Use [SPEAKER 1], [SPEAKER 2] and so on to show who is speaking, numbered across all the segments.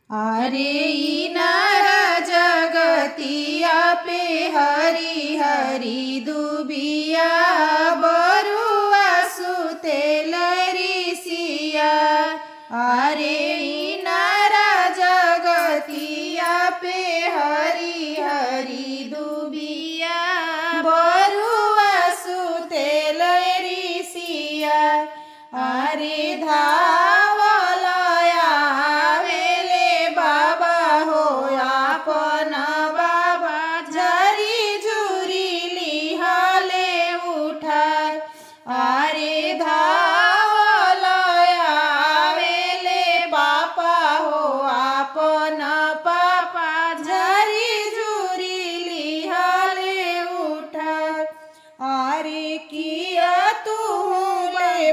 [SPEAKER 1] अरे इनारा जगतिया पे हरी हरी दुबिया बरुआ सुतेल ऋषिया। अरे इनारा जगतिया पे हरी हरी दुबिया बरुआ सुतेल ऋषिया। अरे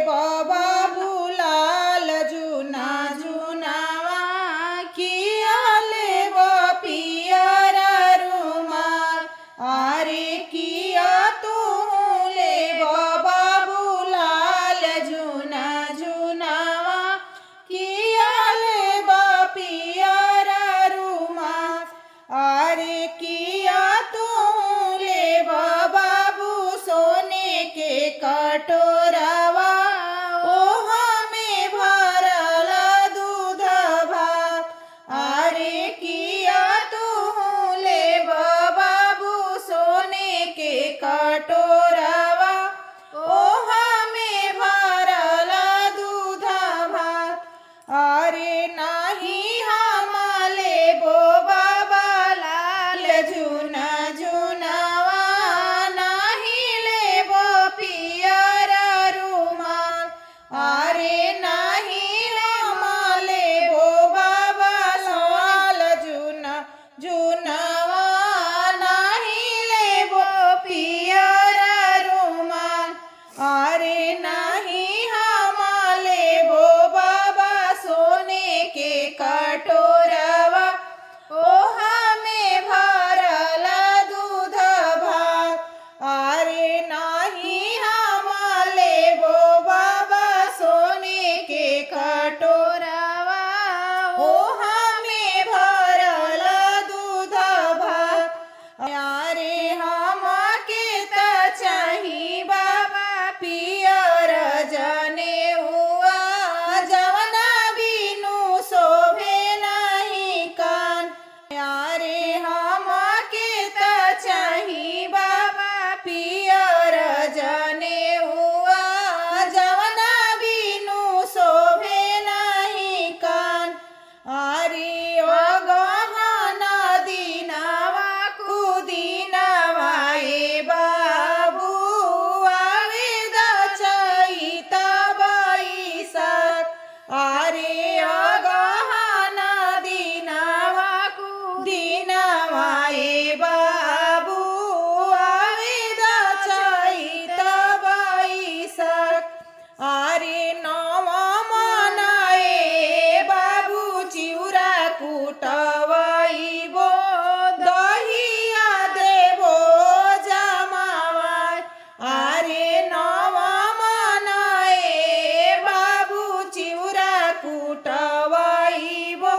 [SPEAKER 1] बाबा बुलाल जुना जुनावा किया ले पियर रुमाल। अरे किया तू ले बाबा बुलाल जुना जुनावा किया ले पियर रुमाल। अरे किया तू ले बाबू सोने के कटोरावा कटोरावा ओहा में भरला दूध भात। अरे नाही हमले बो बाबा लाल जुना जुनावा नाही ले बो पियर रुमाल। अरे नाही हमले बो बाबा लाल जुना जुनावा अरे नहीं हमले बो बाबा सोने के कटोरावा ओहा में भरला दूध भात। अरे नहीं हमले बो बाबा सोने के कटोरावा ओहा में भरला दूध भात। अरे हम के त चाही पियर जने हुआ जवना बिनु शोभे नहीं कान। अरे हम के त चाही बाबा पियर जने हुआ जवना बिनु शोभे नहीं कान। अरे गहना दिनावा कुदिनावा ए बाबू अरे गहना दिनावा कुदिनावा ए बाबू आवेद चैत बैसाख। अरे नवा मनाए बाबू चिउरा कुटवैबो दहिया देबो जमावा। अरे नवा कुटवैबो